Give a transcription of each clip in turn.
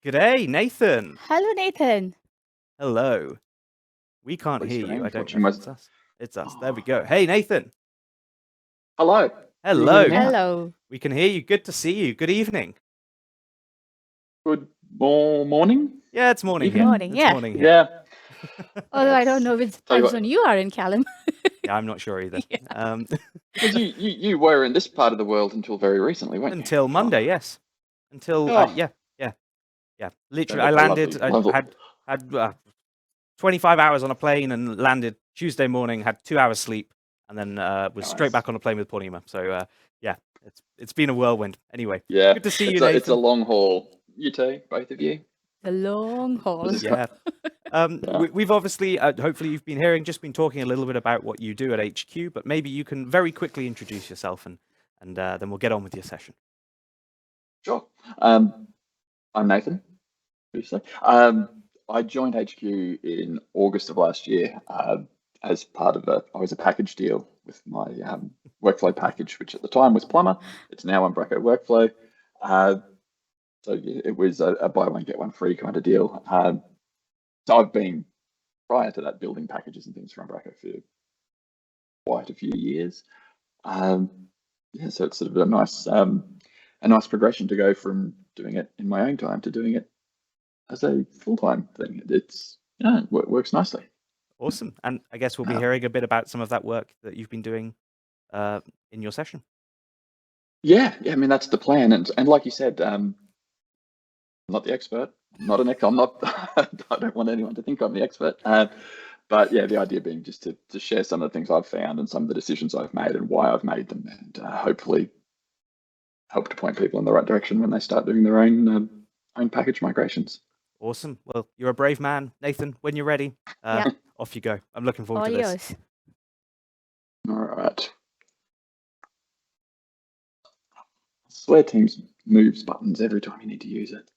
G'day, Nathan. Hello, Nathan. Hello. We can't Please hear screen, you. I don't know watching if my- it's us. It's us. There we go. Hey, Nathan. Hello. Can you hear Hello. me now? Hello. We can hear you. Good to see you. Good evening. Good morning. Yeah, it's morning Evening? here. Morning, It's yeah. morning here. Yeah. Although I Yes. don't know which Tell you time what. zone you are in, Callum. Yeah, I'm not sure either. Yeah. Because you were in this part of the world until very recently, weren't you? Until Monday, yes. Until Oh. yeah. Literally, Sounds I like a landed. lovely- I had 25 hours on a plane and landed Tuesday morning. Had 2 hours sleep and then was straight Nice. back on a plane with Purnima. So yeah, it's been a whirlwind. Anyway, Yeah. good to see you, It's a Nathan. long haul. You too, both of you. The long haul. Yeah. Yeah. We've obviously, hopefully you've been hearing, just been talking a little bit about what you do at HQ, but maybe you can very quickly introduce yourself and then we'll get on with your session. Sure. I'm Nathan. Obviously. I joined HQ in August of last year as part of I was a package deal with my workflow package, which at the time was Plumber. It's now Umbraco Workflow. So it was a buy one, get one free kind of deal. So I've been, prior to that, building packages and things for Umbraco for quite a few years. Yeah, so it's sort of a nice progression to go from doing it in my own time to doing it as a full-time thing. It works nicely. Awesome. And I guess we'll be hearing a bit about some of that work that you've been doing in your session. Yeah, I mean, that's the plan. And like you said, I'm not the expert. I'm not, I don't want anyone to think I'm the expert. But yeah, the idea being just to share some of the things I've found and some of the decisions I've made and why I've made them, and hopefully help to point people in the right direction when they start doing their own package migrations. Awesome. Well, you're a brave man, Nathan. When you're ready, off you go. I'm looking forward All to this. yours. All right. I swear Teams moves buttons every time you need to use it.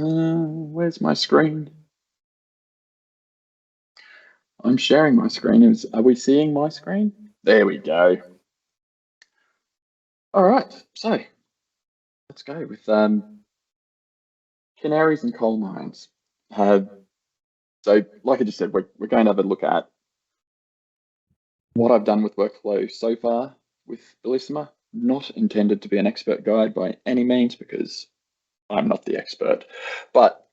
Where's my screen? I'm sharing my screen. Are we seeing my screen? There we go. All right, so let's go with canaries and coal mines. So like I just said, we're going to have a look at what I've done with workflow so far with Bellissima. Not intended to be an expert guide by any means, because I'm not the expert, but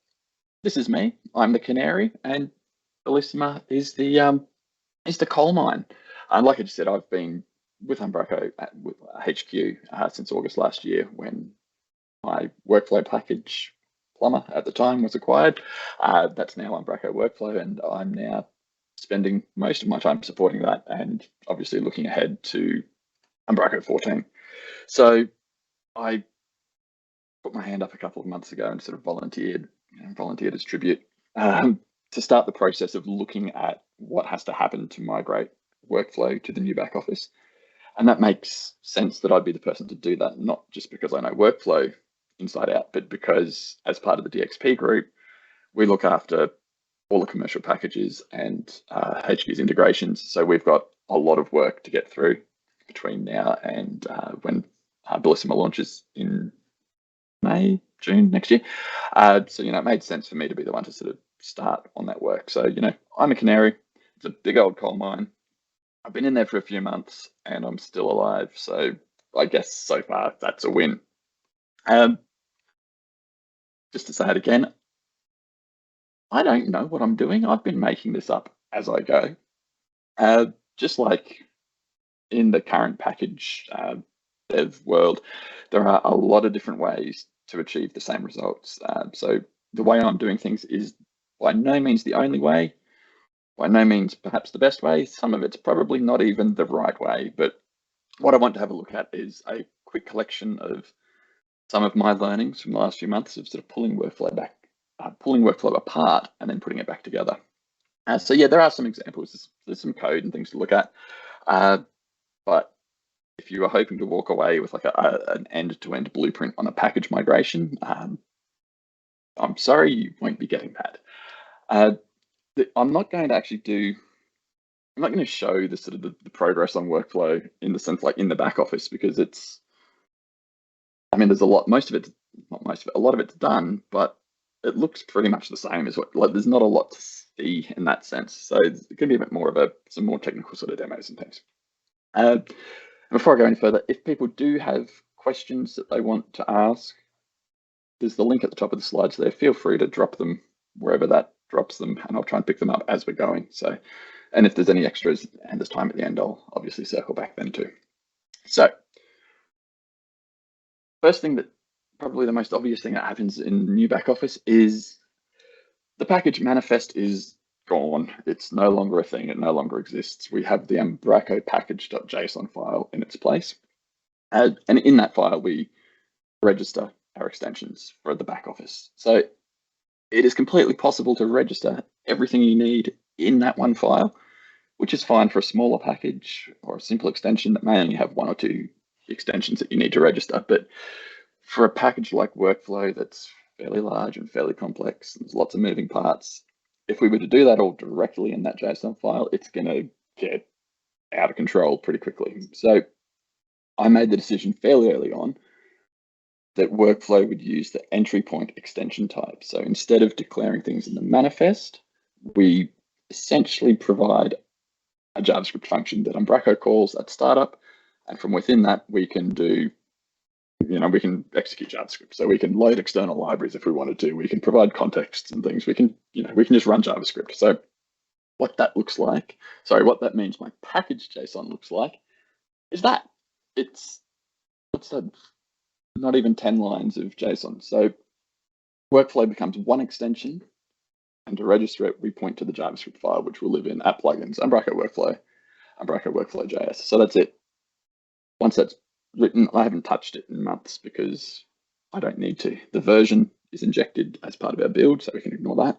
this is me. I'm the canary, and Bellissima is the coal mine. And like I just said, I've been with Umbraco with HQ since August last year, when my workflow package Plumber at the time was acquired. That's now Umbraco Workflow, and I'm now spending most of my time supporting that, and obviously looking ahead to Umbraco 14. So I put my hand up a couple of months ago and sort of volunteered as tribute to start the process of looking at what has to happen to migrate workflow to the new back office. And that makes sense that I'd be the person to do that, not just because I know workflow inside out, but because as part of the DXP group, we look after all the commercial packages and HQ's integrations. So we've got a lot of work to get through between now and when Bellissima launches in May, June next year. So, it made sense for me to be the one to sort of start on that work. So, I'm a canary. It's a big old coal mine. I've been in there for a few months and I'm still alive. So I guess so far that's a win. Just to say it again, I don't know what I'm doing. I've been making this up as I go. Just like in the current package dev world, there are a lot of different ways to achieve the same results. So the way I'm doing things is by no means the only way, by no means perhaps the best way. Some of it's probably not even the right way, but what I want to have a look at is a quick collection of some of my learnings from the last few months of sort of pulling workflow apart and then putting it back together. So yeah, there are some examples. There's some code and things to look at, but if you are hoping to walk away with like an end-to-end blueprint on a package migration, I'm sorry, you won't be getting that. I'm not going to actually do I'm not going to show the sort of the progress on workflow in the sense like in the back office, because it's, I mean, there's a lot, most of it, not most of it, a lot of it's done, but it looks pretty much the same as what, like, there's not a lot to see in that sense. So it's going to be a bit more of some more technical sort of demos and things. Before I go any further, if people do have questions that they want to ask, there's the link at the top of the slides there. Feel free to drop them wherever that drops them, and I'll try and pick them up as we're going. So, and if there's any extras and there's time at the end, I'll obviously circle back then too. So, first thing, that probably the most obvious thing that happens in new Backoffice is the package manifest is gone. It's no longer a thing. It no longer exists. We have the Umbraco package.json file in its place. And in that file, we register our extensions for the Backoffice. So it is completely possible to register everything you need in that one file, which is fine for a smaller package or a simple extension that may only have 1 or 2 extensions that you need to register. But for a package like Workflow that's fairly large and fairly complex, and there's lots of moving parts, if we were to do that all directly in that JSON file, it's going to get out of control pretty quickly. So I made the decision fairly early on that Workflow would use the entry point extension type. So instead of declaring things in the manifest, we essentially provide a JavaScript function that Umbraco calls at startup. And from within that, we can do, we can execute JavaScript. So we can load external libraries if we wanted to. We can provide contexts and things. We can just run JavaScript. So what that looks like, what that means my package JSON looks like is that it's not even 10 lines of JSON. So Workflow becomes one extension, and to register it, we point to the JavaScript file, which will live in app plugins, Umbraco Workflow.js. So that's it. Once that's written, I haven't touched it in months because I don't need to. The version is injected as part of our build, so we can ignore that.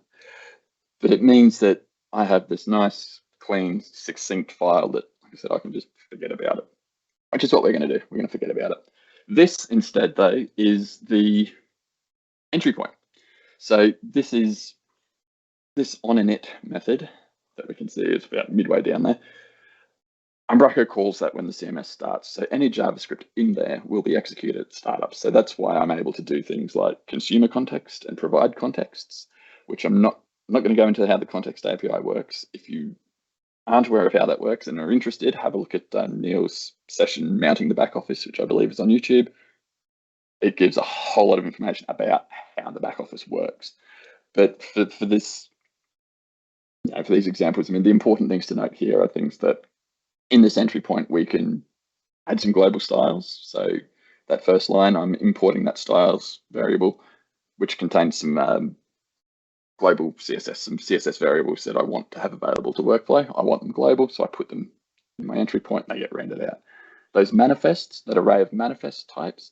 But it means that I have this nice, clean, succinct file that, like I said, I can just forget about it, which is what we're going to do. We're going to forget about it. This instead, though, is the entry point. So this is this onInit method that we can see is about midway down there. Umbraco calls that when the CMS starts. So any JavaScript in there will be executed at startup. So that's why I'm able to do things like consumer context and provide contexts, which I'm not going to go into how the context API works. If you aren't aware of how that works and are interested, have a look at Neil's session, Mounting the Backoffice, which I believe is on YouTube. It gives a whole lot of information about how the Backoffice works. But for this, for these examples, I mean, the important things to note here are things that in this entry point, we can add some global styles. So that first line, I'm importing that styles variable, which contains some global CSS, some CSS variables that I want to have available to Workflow. I want them global, so I put them in my entry point and they get rendered out. Those manifests, that array of manifest types,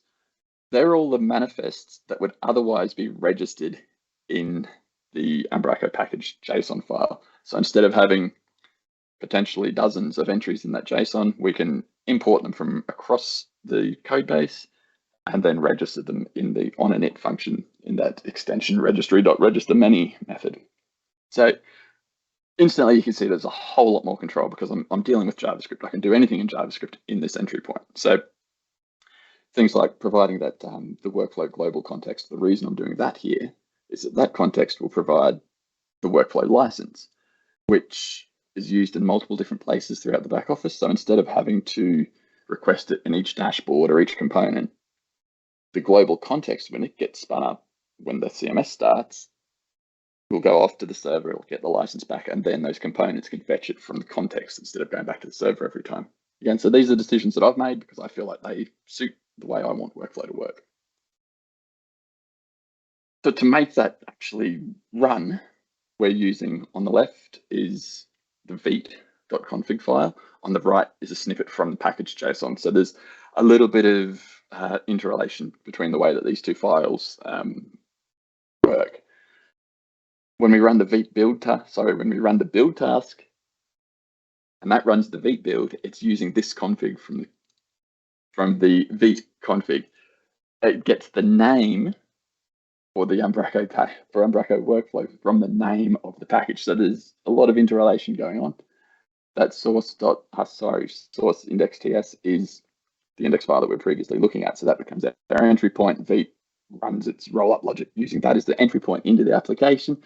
they're all the manifests that would otherwise be registered in the Umbraco package JSON file. So instead of having potentially dozens of entries in that JSON, we can import them from across the code base and then register them in the onInit function in that extension registry.registerMany method. So instantly you can see there's a whole lot more control because I'm dealing with JavaScript. I can do anything in JavaScript in this entry point. So things like providing that the workflow global context, the reason I'm doing that here is that context will provide the workflow license, which is used in multiple different places throughout the back office. So instead of having to request it in each dashboard or each component, the global context, when it gets spun up, when the CMS starts, will go off to the server, it'll get the license back, and then those components can fetch it from the context instead of going back to the server every time. Again, so these are decisions that I've made because I feel like they suit the way I want Workflow to work. So to make that actually run, we're using on the left is the veet.config file. On the right is a snippet from the package JSON. So there's a little bit of interrelation between the way that these two files work. When we run the veet build task, when we run the build task, and that runs the veet build, it's using this config from the veet config. It gets the name for the Umbraco Umbraco workflow from the name of the package. So there's a lot of interrelation going on. that source index TS is the index file that we're previously looking at. So that becomes our entry point. Veet runs its roll-up logic using that as the entry point into the application,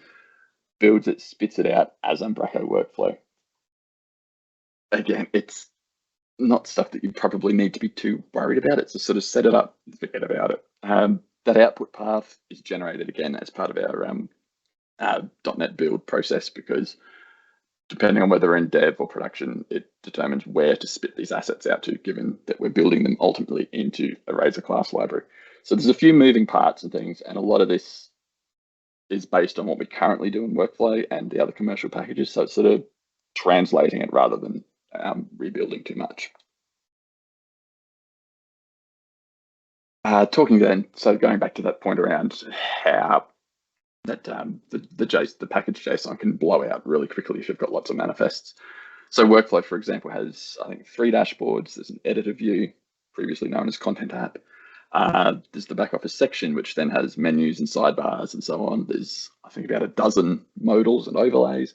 builds it, spits it out as Umbraco workflow. Again, it's not stuff that you probably need to be too worried about. It's just sort of set it up and forget about it. That output path is generated again as part of our .NET build process, because depending on whether we're in dev or production, it determines where to spit these assets out to, given that we're building them ultimately into a Razor class library. So there's a few moving parts and things, and a lot of this is based on what we currently do in workflow and the other commercial packages. So it's sort of translating it rather than rebuilding too much. So going back to that point around how that the package JSON can blow out really quickly if you've got lots of manifests. So workflow, for example, has, I think, 3 dashboards. There's an editor view, previously known as content app. There's the Backoffice section, which then has menus and sidebars and so on. There's, I think, about a dozen modals and overlays.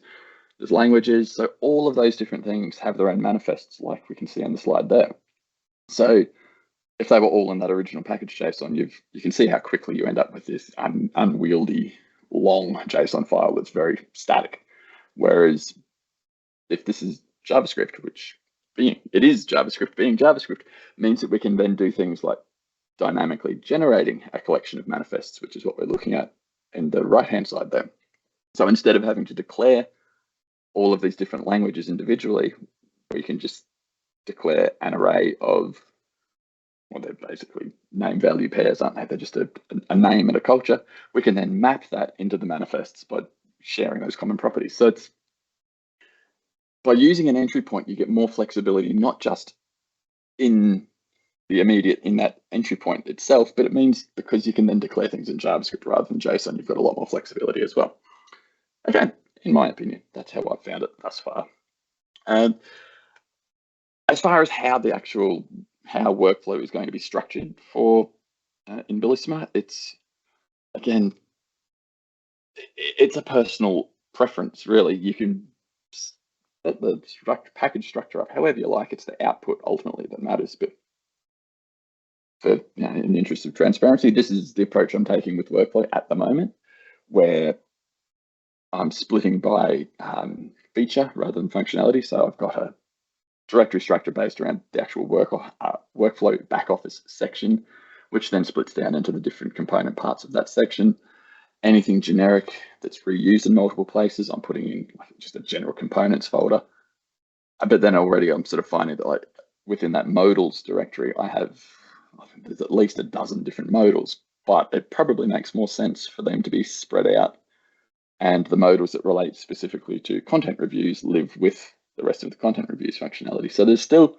There's languages. So all of those different things have their own manifests, like we can see on the slide there. So if they were all in that original package JSON, you can see how quickly you end up with this unwieldy, long JSON file that's very static. Whereas if this is JavaScript, which being JavaScript means that we can then do things like dynamically generating a collection of manifests, which is what we're looking at in the right-hand side there. So instead of having to declare all of these different languages individually, we can just declare an array of, well, they're basically name value pairs, aren't they? They're just a name and a culture. We can then map that into the manifests by sharing those common properties. So it's, by using an entry point, you get more flexibility, not just in the immediate, in that entry point itself, but it means because you can then declare things in JavaScript rather than JSON, you've got a lot more flexibility as well. Again, in my opinion, that's how I've found it thus far. As far as how workflow is going to be structured for in Bellissima, it's a personal preference, really. You can set the package structure up however you like. It's the output ultimately that matters. But for, in the interest of transparency, this is the approach I'm taking with workflow at the moment, where I'm splitting by feature rather than functionality. So I've got a directory structure based around the actual workflow Backoffice section, which then splits down into the different component parts of that section. Anything generic that's reused in multiple places, I'm putting in just a general components folder. But then already I'm sort of finding that, like, within that modals directory, I think there's at least a dozen different modals, but it probably makes more sense for them to be spread out, and the modals that relate specifically to content reviews live with the rest of the content reviews functionality. So there's still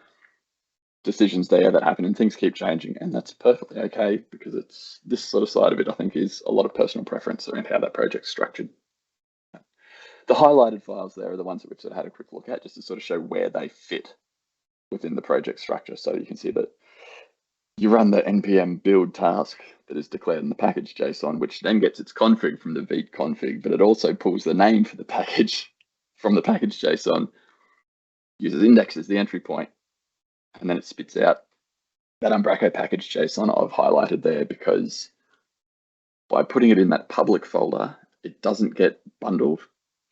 decisions there that happen, and things keep changing, and that's perfectly okay, because it's this sort of side of it, I think, is a lot of personal preference around how that project's structured. The highlighted files there are the ones that we've sort of had a quick look at, just to sort of show where they fit within the project structure. So you can see that you run the npm build task that is declared in the package JSON, which then gets its config from the Veet config, but it also pulls the name for the package from the package JSON, uses index as the entry point, and then it spits out that Umbraco package JSON I've highlighted there, because by putting it in that public folder, it doesn't get bundled,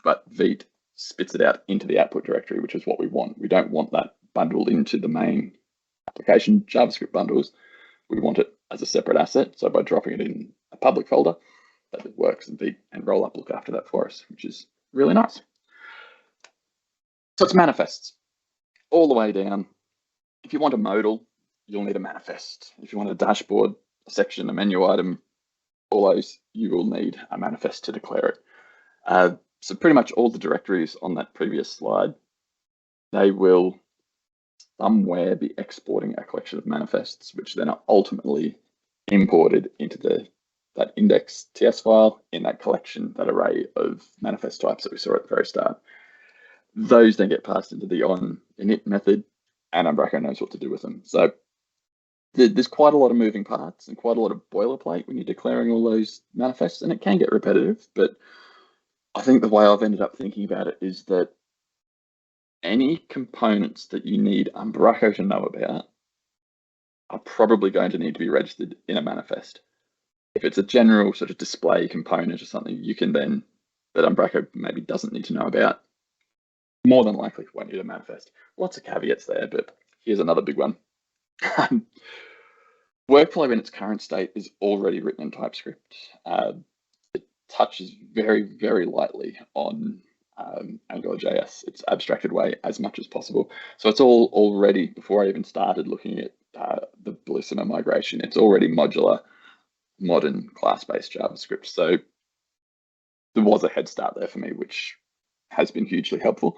but Veet spits it out into the output directory, which is what we want. We don't want that bundled into the main application JavaScript bundles. We want it as a separate asset. So by dropping it in a public folder, that it works, and Veet and Rollup look after that for us, which is really nice. So it's manifests all the way down. If you want a modal, you'll need a manifest. If you want a dashboard, a section, a menu item, all those, you will need a manifest to declare it. So pretty much all the directories on that previous slide, they will somewhere be exporting a collection of manifests, which then are ultimately imported into that index TS file in that collection, that array of manifest types that we saw at the very start. Those then get passed into the init method, and Umbraco knows what to do with them. So there's quite a lot of moving parts and quite a lot of boilerplate when you're declaring all those manifests, and it can get repetitive. But I think the way I've ended up thinking about it is that any components that you need Umbraco to know about are probably going to need to be registered in a manifest. If it's a general sort of display component or something, you can then, that Umbraco maybe doesn't need to know about, more than likely won't need a manifest. Lots of caveats there, but here's another big one. Workflow in its current state is already written in TypeScript. It touches very, very lightly on AngularJS, its abstracted way, as much as possible. So it's all already, before I even started looking at the Bellissima migration, it's already modular, modern class-based JavaScript. So there was a head start there for me, which has been hugely helpful.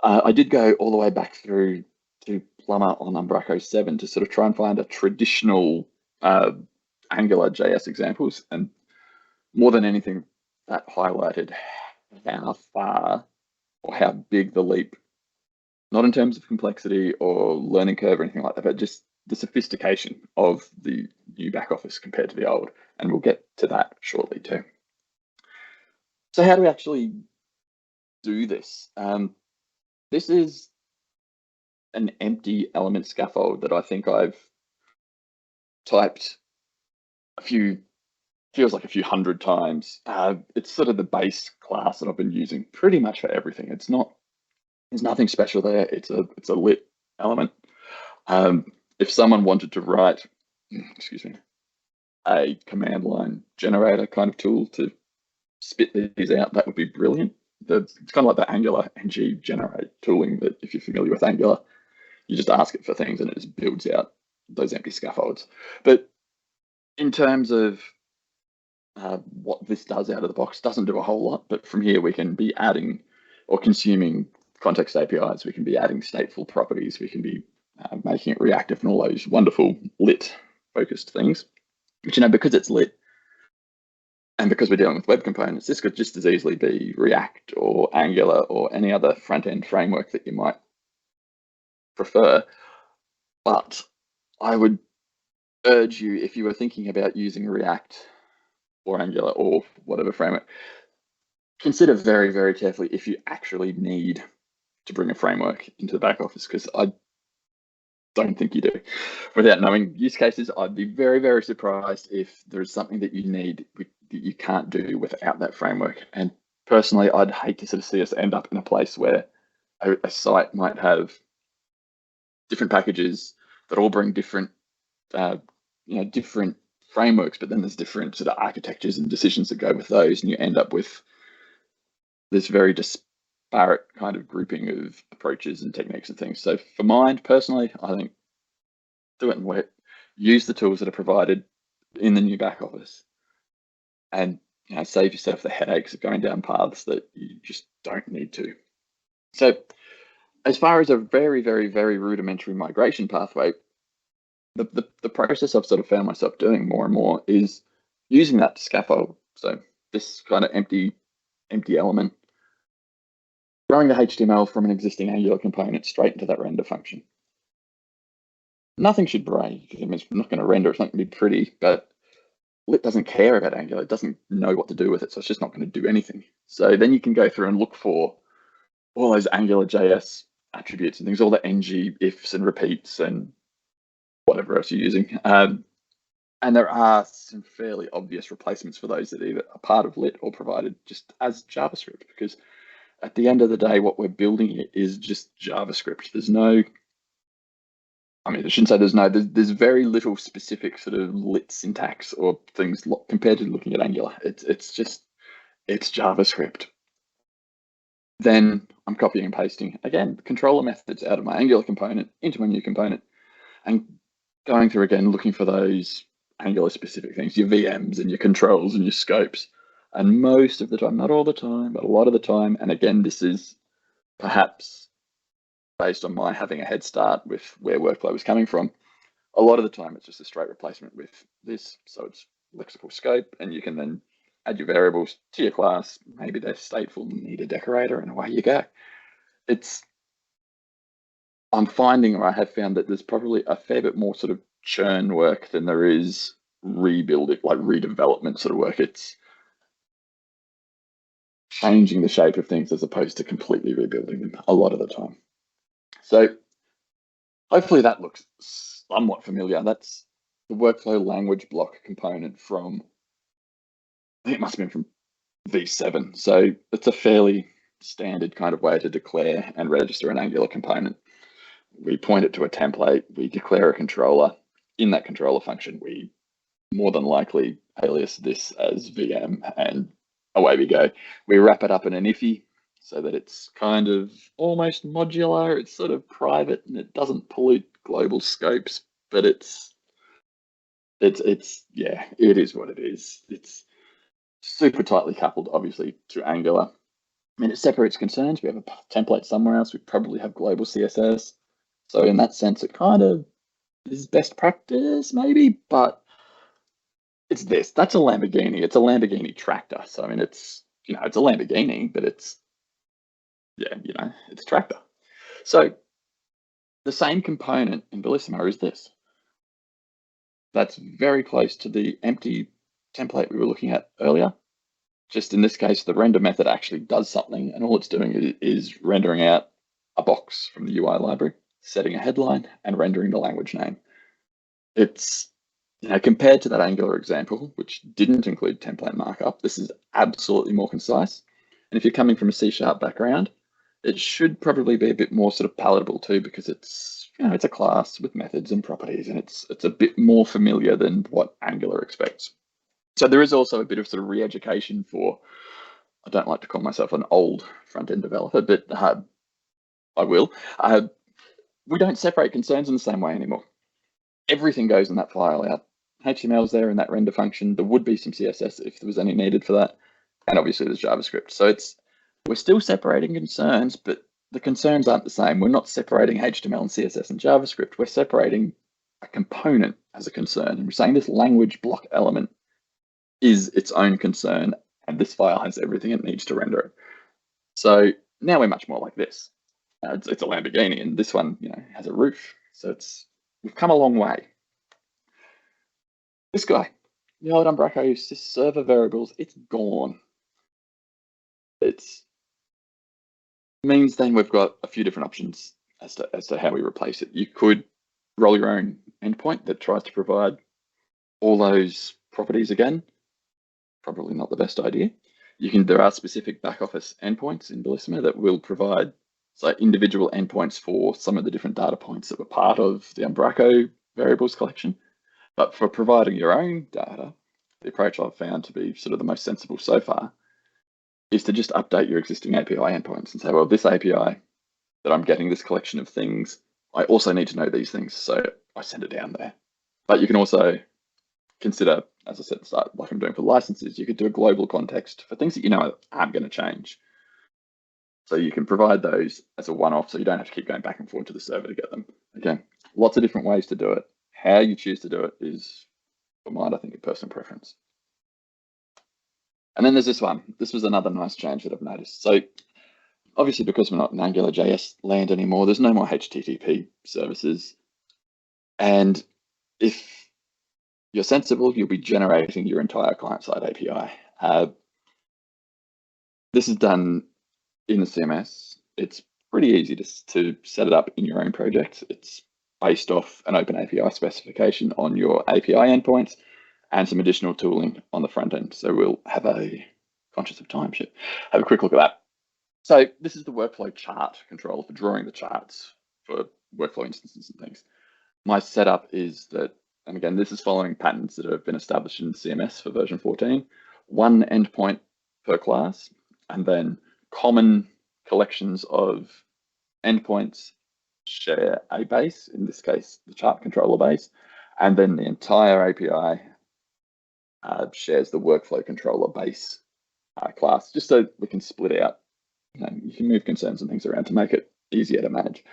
I did go all the way back through to Plumber on Umbraco 7 to sort of try and find a traditional AngularJS examples, and more than anything, that highlighted how far or how big the leap, not in terms of complexity or learning curve or anything like that, but just the sophistication of the new Backoffice compared to the old. And we'll get to that shortly too. So how do we actually do this? This is an empty element scaffold that I think I've typed feels like a few hundred times. It's sort of the base class that I've been using pretty much for everything. There's nothing special there. It's a lit element. If someone wanted to write, excuse me, a command line generator kind of tool to spit these out, that would be brilliant. It's kind of like the Angular ng generate tooling that, if you're familiar with Angular, you just ask it for things and it just builds out those empty scaffolds. But in terms of what this does out of the box, doesn't do a whole lot, but from here we can be adding or consuming context APIs, we can be adding stateful properties, we can be making it reactive and all those wonderful lit focused things, which, because it's lit and because we're dealing with web components, this could just as easily be React or Angular or any other front-end framework that you might prefer. But I would urge you, if you were thinking about using React or Angular or whatever framework, consider very, very carefully if you actually need to bring a framework into the Backoffice, because I don't think you do. Without knowing use cases, I'd be very, very surprised if there's something that you need that you can't do without that framework. And personally, I'd hate to sort of see us end up in a place where a site might have different packages that all bring different, different frameworks, but then there's different sort of architectures and decisions that go with those, and you end up with this very disparate kind of grouping of approaches and techniques and things. So for mine personally, I think do it in wet, use the tools that are provided in the new Backoffice, and save yourself the headaches of going down paths that you just don't need to. So as far as a very, very, very rudimentary migration pathway, the process I've sort of found myself doing more and more is using that scaffold. So this kind of empty element, throwing the HTML from an existing Angular component straight into that render function. Nothing should break. It's not going to render, it's not going to be pretty, but it doesn't care about Angular. It doesn't know what to do with it, so it's just not going to do anything. So then you can go through and look for all those AngularJS attributes and things, all the ng ifs and repeats and whatever else you're using. And there are some fairly obvious replacements for those that either are part of lit or provided just as JavaScript, because at the end of the day, what we're building here is just JavaScript. There's no, I shouldn't say there's very little specific sort of lit syntax or things compared to looking at Angular. It's JavaScript. Then I'm copying and pasting, again, controller methods out of my Angular component into my new component, and going through again, looking for those Angular specific things, your VMs and your controls and your scopes. And most of the time, not all the time, but a lot of the time, and again, this is perhaps based on my having a head start with where workflow was coming from, a lot of the time it's just a straight replacement with this. So it's lexical scope, and you can then add your variables to your class. Maybe they're stateful, need a decorator, and away you go. I'm finding, or I have found, that there's probably a fair bit more sort of churn work than there is redevelopment sort of work. It's changing the shape of things as opposed to completely rebuilding them a lot of the time. So hopefully that looks somewhat familiar. That's the workflow language block component from, I think it must have been from V7. So it's a fairly standard kind of way to declare and register an Angular component. We point it to a template, we declare a controller. In that controller function, we more than likely alias this as VM, and away we go. We wrap it up in an IFI so that it's kind of almost modular. It's sort of private and it doesn't pollute global scopes, but it's yeah, it is what it is. It's super tightly coupled, obviously, to Angular. I mean, it separates concerns. We have a template somewhere else. We probably have global CSS. So in that sense, it kind of is best practice, maybe, but it's this. That's a Lamborghini. It's a Lamborghini tractor. So, I mean, it's, it's a Lamborghini, but it's, yeah, it's a tractor. So the same component in Bellissima is this. That's very close to the empty template we were looking at earlier. Just in this case, the render method actually does something, and all it's doing is rendering out a box from the UI library, setting a headline, and rendering the language name. It's, compared to that Angular example, which didn't include template markup, this is absolutely more concise. And if you're coming from a C# background, it should probably be a bit more sort of palatable too, because it's, it's a class with methods and properties, and it's a bit more familiar than what Angular expects. So there is also a bit of sort of re-education for, I don't like to call myself an old front-end developer, but I will. We don't separate concerns in the same way anymore. Everything goes in that file out. HTML's there in that render function. There would be some CSS if there was any needed for that. And obviously there's JavaScript. So we're still separating concerns, but the concerns aren't the same. We're not separating HTML and CSS and JavaScript. We're separating a component as a concern. And we're saying this language block element is its own concern, and this file has everything it needs to render it. So now we're much more like this. It's a Lamborghini, and this one, has a roof. So we've come a long way. This guy, the old Umbraco server variables, it's gone. It means then we've got a few different options as to how we replace it. You could roll your own endpoint that tries to provide all those properties again. Probably not the best idea. There are specific Backoffice endpoints in Bellissima that will provide individual endpoints for some of the different data points that were part of the Umbraco variables collection. But for providing your own data, the approach I've found to be sort of the most sensible so far is to just update your existing API endpoints and say, well, this API that I'm getting this collection of things, I also need to know these things. So I send it down there. But you can also consider, as I said at the start, like I'm doing for licenses, you could do a global context for things that aren't going to change. So you can provide those as a one-off, so you don't have to keep going back and forth to the server to get them. Okay, lots of different ways to do it. How you choose to do it is, for mine, I think, a personal preference. And then there's this one. This was another nice change that I've noticed. So obviously, because we're not in AngularJS land anymore, there's no more HTTP services. And if you're sensible, you'll be generating your entire client-side API. This is done in the CMS. It's pretty easy to set it up in your own project. It's based off an open API specification on your API endpoints and some additional tooling on the front end. So we'll have conscious of time, have a quick look at that. So this is the workflow chart controller for drawing the charts for workflow instances and things. My setup is that, and again, this is following patterns that have been established in CMS for version 14, one endpoint per class, and then common collections of endpoints share a base, in this case, the chart controller base, and then the entire API shares the workflow controller base class, just so we can split out. You can move concerns and things around to make it easier to manage.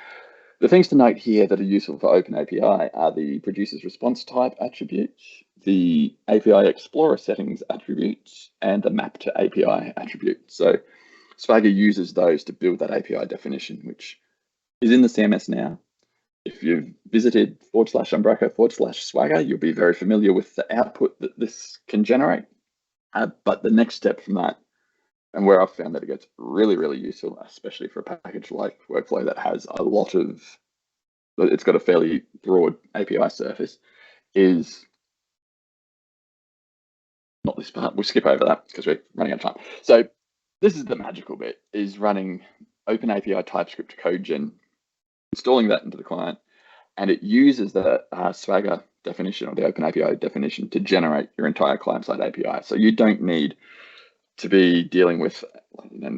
The things to note here that are useful for OpenAPI are the producer's response type attribute, the API Explorer settings attribute, and the map to API attribute. So Swagger uses those to build that API definition, which is in the CMS now. If you've visited /Umbraco/Swagger, you'll be very familiar with the output that this can generate. But the next step from that, and where I've found that it gets really, really useful, especially for a package like Workflow that has a lot of, it's got a fairly broad API surface, is not this part. We'll skip over that because we're running out of time. So this is the magical bit, is running OpenAPI TypeScript code gen, installing that into the client, and it uses the Swagger definition or the OpenAPI definition to generate your entire client-side API. So you don't need to be dealing with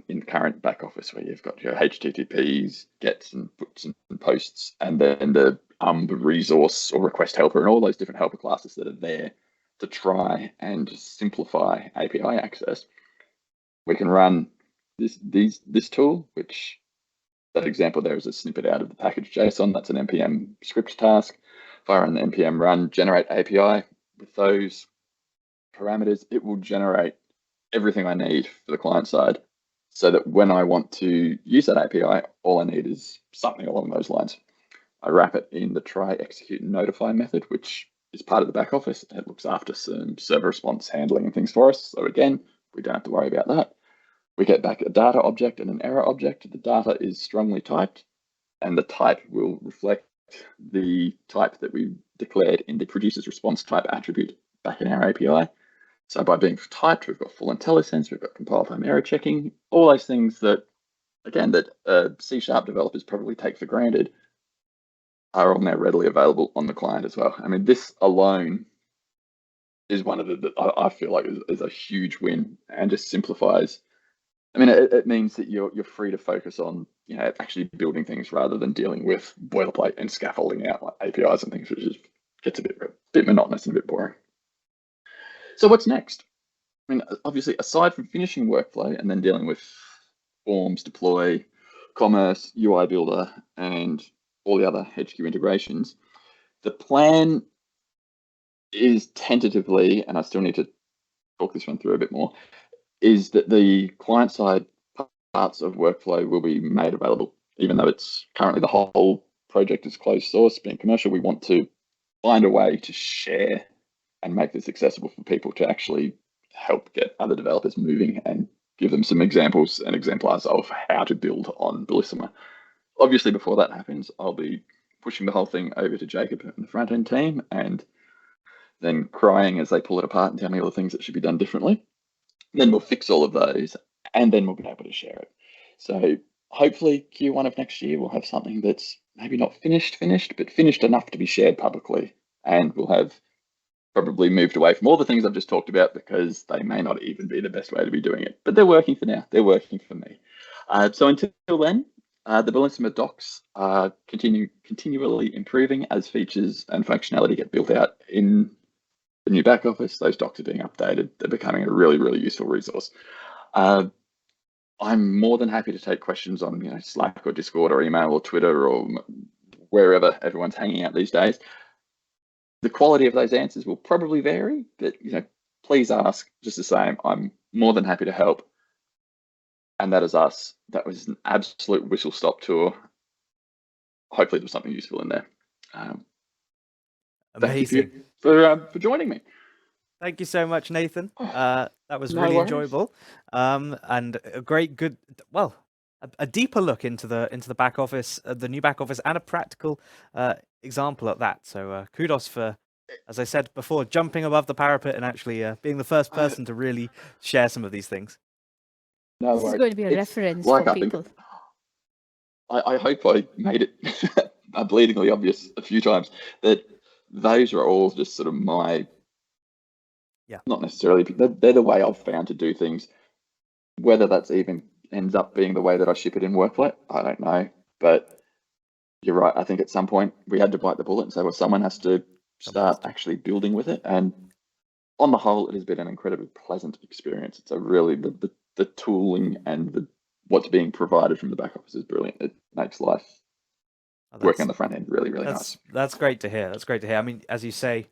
in current back office where you've got your HTTPs, gets and puts and posts, and then the resource or request helper and all those different helper classes that are there to try and simplify API access. We can run this tool, which that example there is a snippet out of the package JSON. That's an npm script task. If I run the npm run generate API with those parameters, it will generate everything I need for the client side, so that when I want to use that API, all I need is something along those lines. I wrap it in the try, execute, and notify method, which is part of the back office. It looks after some server response handling and things for us. So again, we don't have to worry about that. We get back a data object and an error object. The data is strongly typed, and the type will reflect the type that we declared in the producer's response type attribute back in our API. So by being typed, we've got full IntelliSense, we've got compile time error checking, all those things that, again, that C# developers probably take for granted are all now readily available on the client as well. I mean, this alone is one of the, I feel like is a huge win, and just simplifies. I mean, it means that you're free to focus on, actually building things rather than dealing with boilerplate and scaffolding out like APIs and things, which gets a bit monotonous and a bit boring. So what's next? I mean, obviously, aside from finishing Workflow and then dealing with forms, deploy, commerce, UI builder, and all the other HQ integrations, the plan is tentatively, and I still need to talk this one through a bit more, is that the client-side parts of Workflow will be made available, even though it's currently the whole project is closed source, being commercial. We want to find a way to share and make this accessible for people to actually help get other developers moving and give them some examples and exemplars of how to build on Bellissima. Obviously, before that happens, I'll be pushing the whole thing over to Jacob and the front end team, and then crying as they pull it apart and tell me all the things that should be done differently. Then we'll fix all of those, and then we'll be able to share it. So hopefully Q1 of next year, we'll have something that's maybe not finished, but finished enough to be shared publicly, and we'll have probably moved away from all the things I've just talked about, because they may not even be the best way to be doing it, but they're working for now. They're working for me. So until then, the Bellissima docs are continually improving as features and functionality get built out in the new back office. Those docs are being updated. They're becoming a really, really useful resource. I'm more than happy to take questions on Slack or Discord or email or Twitter or wherever everyone's hanging out these days. The quality of those answers will probably vary, but please ask just the same. I'm more than happy to help. And that is us. That was an absolute whistle-stop tour. Hopefully there's something useful in there. Amazing. Thank you for joining me. Thank you so much, Nathan. That was No really worries. enjoyable, and a deeper look into the back office, the new back office, and a practical example at that. So kudos for, as I said before, jumping above the parapet and actually being the first person to really share some of these things. No This is worries. going to be a It's reference like for I think- people. I hope I made it bleedingly obvious a few times that those are all just sort of my, not necessarily, they're the way I've found to do things. Whether that's even ends up being the way that I ship it in Workflow, I don't know. But you're right. I think at some point we had to bite the bullet and say, well, someone has to start actually building with it. And on the whole, it has been an incredibly pleasant experience. It's a really, the tooling and what's being provided from the back office is brilliant. It makes life working on the front end really, really nice. That's great to hear. That's great to hear. I mean, as you say,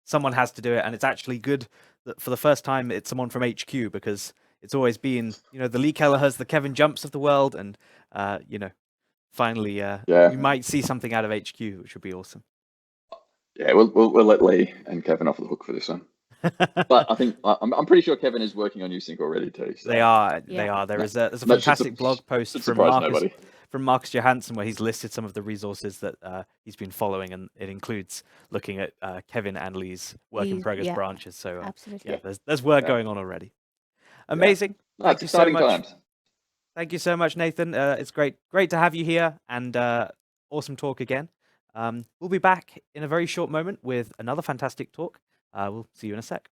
someone has to do it, and it's actually good that for the first time it's someone from HQ, because it's always been, the Lee Kelleher's, the Kevin Jumps of the world, and finally, we might see something out of HQ, which would be awesome. Yeah, we'll let Lee and Kevin off the hook for this one. But I think I'm pretty sure Kevin is working on new sync already too. So They are. They Yeah. are. There's a that should fantastic blog post should from surprise nobody. Marcus Johansson where he's listed some of the resources that he's been following, and it includes looking at Kevin and Lee's work in Lee's, progress yeah. branches. So Absolutely. yeah, there's work Yeah. going on already. Amazing. No, Thank it's you so exciting much. times. Thank you so much, Nathan. It's great to have you here, and awesome talk again. We'll be back in a very short moment with another fantastic talk. We'll see you in a sec.